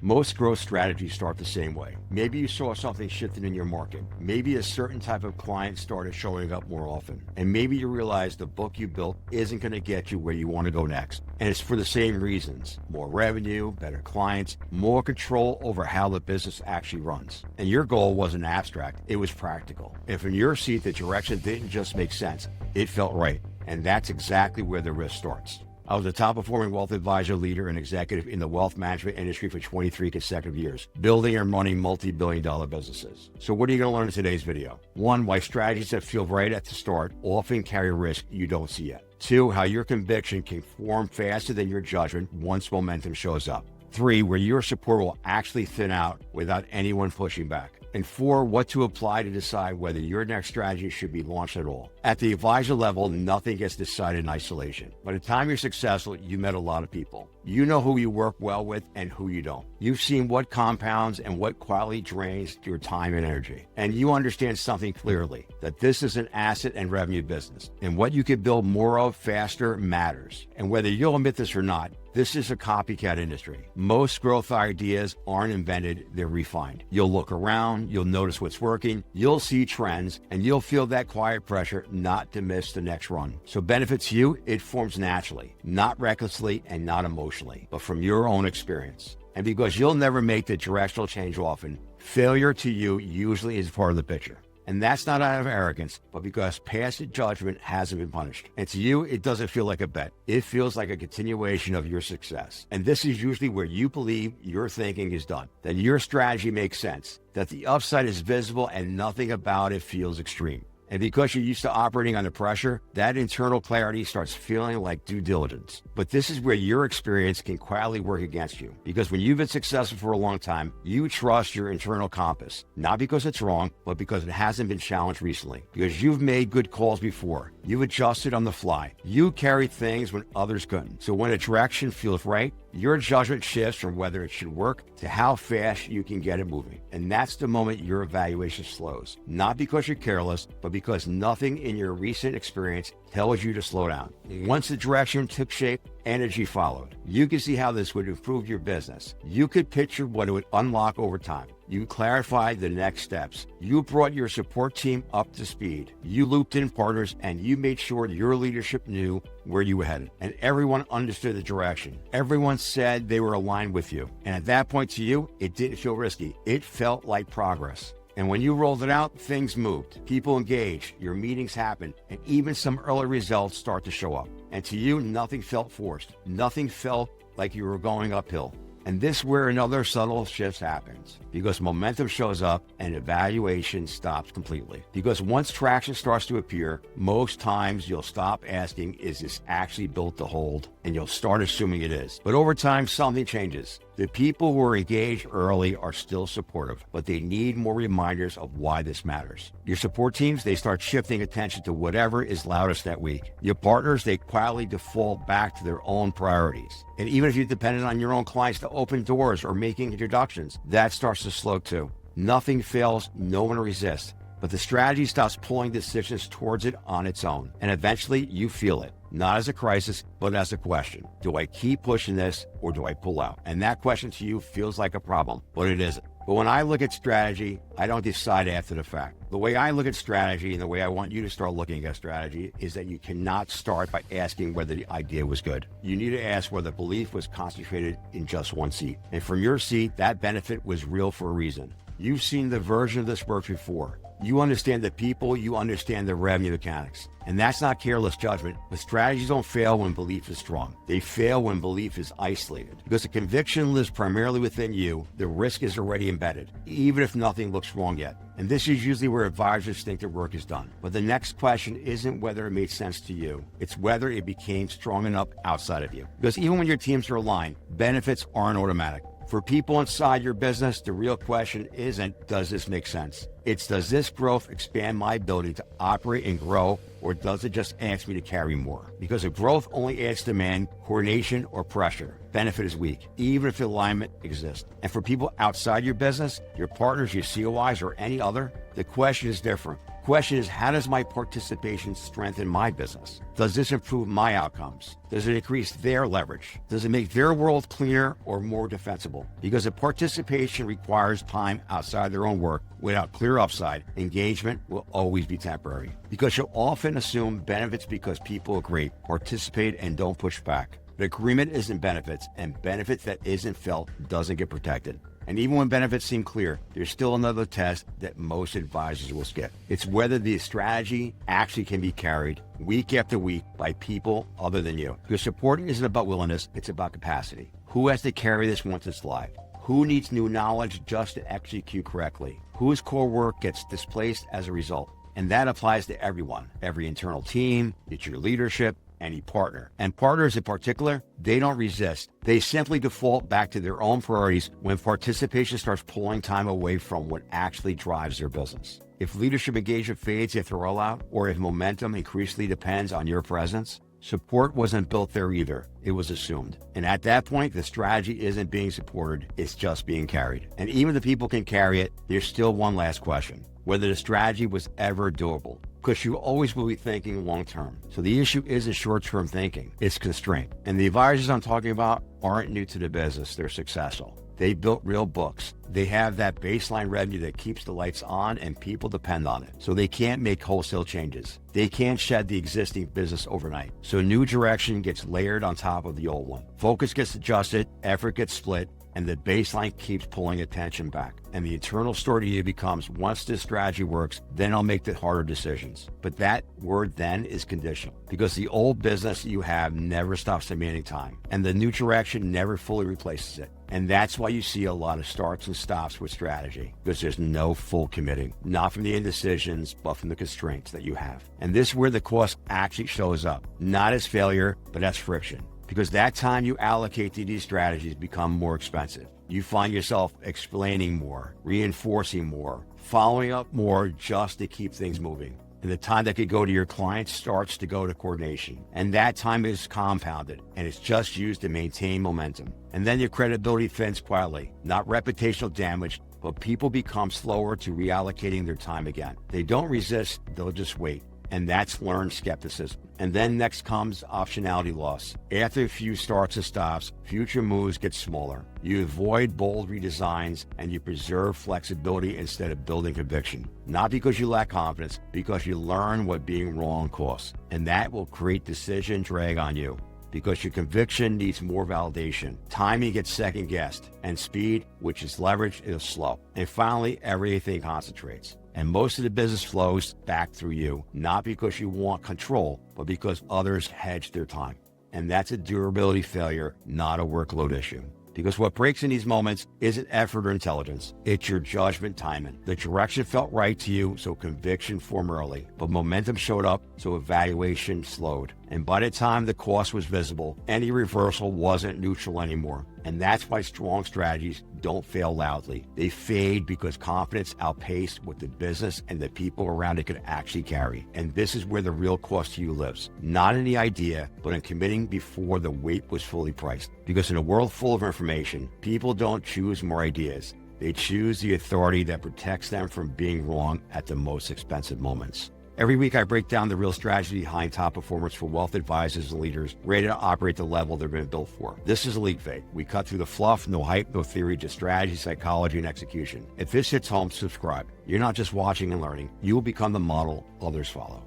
Most growth strategies start the same way. Maybe you saw something shifting in your market. Maybe a certain type of client started showing up more often. And maybe you realize the book you built isn't going to get you where you want to go next. And it's for the same reasons: more revenue, better clients, more control over how the business actually runs. And your goal wasn't abstract, it was practical. If in your seat, the direction didn't just make sense, it felt right. And that's exactly where the risk starts. I was a top-performing wealth advisor, leader, and executive in the wealth management industry for 23 consecutive years, building and running multi-billion-dollar businesses. So what are you going to learn in today's video? 1, why strategies that feel right at the start often carry risk you don't see yet. 2, how your conviction can form faster than your judgment once momentum shows up. 3, where your support will actually thin out without anyone pushing back. And 4, what to apply to decide whether your next strategy should be launched at all. At the advisor level, nothing gets decided in isolation. By the time you're successful, you met a lot of people. You know who you work well with and who you don't. You've seen what compounds and what quietly drains your time and energy. And you understand something clearly, that this is an asset and revenue business. And what you can build more of faster matters. And whether you'll admit this or not, this is a copycat industry. Most growth ideas aren't invented, they're refined. You'll look around, you'll notice what's working, you'll see trends, and you'll feel that quiet pressure not to miss the next run. So benefits you, it forms naturally, not recklessly and not emotionally, but from your own experience. And because you'll never make the directional change often, failure to you usually is part of the picture. And that's not out of arrogance, but because past judgment hasn't been punished. And to you, it doesn't feel like a bet. It feels like a continuation of your success. And this is usually where you believe your thinking is done, that your strategy makes sense, that the upside is visible and nothing about it feels extreme. And because you're used to operating under pressure, that internal clarity starts feeling like due diligence. But this is where your experience can quietly work against you. Because when you've been successful for a long time, you trust your internal compass, not because it's wrong, but because it hasn't been challenged recently. Because you've made good calls before. You've adjusted on the fly. You carried things when others couldn't. So when a direction feels right, your judgment shifts from whether it should work to how fast you can get it moving. And that's the moment your evaluation slows. Not because you're careless, but because nothing in your recent experience tells you to slow down. Once the direction took shape, energy followed. You can see how this would improve your business. You could picture what it would unlock over time. You clarified the next steps. You brought your support team up to speed. You looped in partners and you made sure your leadership knew where you were headed. And everyone understood the direction. Everyone said they were aligned with you. And at that point to you, it didn't feel risky. It felt like progress. And when you rolled it out, things moved. People engaged, your meetings happened, and even some early results start to show up. And to you, nothing felt forced. Nothing felt like you were going uphill. And this is where another subtle shift happens, because momentum shows up and evaluation stops completely. Because once traction starts to appear, most times you'll stop asking, is this actually built to hold? And you'll start assuming it is. But over time, something changes. The people who are engaged early are still supportive, but they need more reminders of why this matters. Your support teams, they start shifting attention to whatever is loudest that week. Your partners, they quietly default back to their own priorities. And even if you're dependent on your own clients to open doors or making introductions, that starts to slow too. Nothing fails, no one resists, but the strategy stops pulling decisions towards it on its own. And eventually you feel it. Not as a crisis, but as a question. Do I keep pushing this or do I pull out? And that question to you feels like a problem, but it isn't. But when I look at strategy, I don't decide after the fact. The way I look at strategy and the way I want you to start looking at strategy is that you cannot start by asking whether the idea was good. You need to ask whether belief was concentrated in just one seat. And from your seat, that benefit was real for a reason. You've seen the version of this work before. You understand the people, you understand the revenue mechanics. And that's not careless judgment, but strategies don't fail when belief is strong. They fail when belief is isolated. Because the conviction lives primarily within you, the risk is already embedded, even if nothing looks wrong yet. And this is usually where advisors think their work is done. But the next question isn't whether it made sense to you, it's whether it became strong enough outside of you. Because even when your teams are aligned, benefits aren't automatic. For people inside your business, the real question isn't, does this make sense? It's, does this growth expand my ability to operate and grow, or does it just ask me to carry more? Because if growth only adds demand, coordination, or pressure, benefit is weak, even if alignment exists. And for people outside your business, your partners, your COIs, or any other, the question is different. Question is, how does my participation strengthen my business? Does this improve my outcomes? Does it increase their leverage? Does it make their world cleaner or more defensible? Because if participation requires time outside their own work without clear upside, engagement will always be temporary. Because you'll often assume benefits because people agree, participate, and don't push back. But agreement isn't benefits, and benefits that isn't felt doesn't get protected. And even when benefits seem clear, there's still another test that most advisors will skip. It's whether the strategy actually can be carried week after week by people other than you. Because support isn't about willingness, it's about capacity. Who has to carry this once it's live? Who needs new knowledge just to execute correctly? Whose core work gets displaced as a result? And that applies to everyone, every internal team, it's your leadership, any partner. And partners in particular, they don't resist. They simply default back to their own priorities when participation starts pulling time away from what actually drives their business. If leadership engagement fades after a rollout, or if momentum increasingly depends on your presence, support wasn't built there either. It was assumed. And at that point, the strategy isn't being supported, it's just being carried. And even if the people can carry it, there's still one last question: whether the strategy was ever doable. Because you always will be thinking long-term. So the issue isn't short-term thinking, it's constraint. And the advisors I'm talking about aren't new to the business, they're successful. They built real books. They have that baseline revenue that keeps the lights on and people depend on it. So they can't make wholesale changes. They can't shed the existing business overnight. So new direction gets layered on top of the old one. Focus gets adjusted, effort gets split, and the baseline keeps pulling attention back. And the internal story to you becomes, once this strategy works, then I'll make the harder decisions. But that word then is conditional, because the old business you have never stops demanding time, and the new direction never fully replaces it. And that's why you see a lot of starts and stops with strategy, because there's no full committing, not from the indecisions, but from the constraints that you have. And this is where the cost actually shows up, not as failure, but as friction. Because that time you allocate to these strategies become more expensive. You find yourself explaining more, reinforcing more, following up more just to keep things moving. And the time that could go to your clients starts to go to coordination. And that time is compounded, and it's just used to maintain momentum. And then your credibility thins quietly, not reputational damage, but people become slower to reallocating their time again. They don't resist, they'll just wait. And that's learned skepticism. And then next comes optionality loss. After a few starts and stops, future moves get smaller. You avoid bold redesigns and you preserve flexibility instead of building conviction. Not because you lack confidence, because you learn what being wrong costs. And that will create decision drag on you, because your conviction needs more validation. Timing gets second guessed, and speed, which is leverage, is slow. And finally, everything concentrates. And most of the business flows back through you, not because you want control, but because others hedge their time. And that's a durability failure, not a workload issue. Because what breaks in these moments isn't effort or intelligence, it's your judgment timing. The direction felt right to you, so conviction formed early, but momentum showed up, so evaluation slowed. And by the time the cost was visible, any reversal wasn't neutral anymore. And that's why strong strategies don't fail loudly. They fade because confidence outpaced what the business and the people around it could actually carry. And this is where the real cost to you lives. Not in the idea, but in committing before the weight was fully priced. Because in a world full of information, people don't choose more ideas. They choose the authority that protects them from being wrong at the most expensive moments. Every week, I break down the real strategy behind top performers for wealth advisors and leaders ready to operate the level they've been built for. This is EliteVate. We cut through the fluff, no hype, no theory, just strategy, psychology, and execution. If this hits home, subscribe. You're not just watching and learning. You will become the model others follow.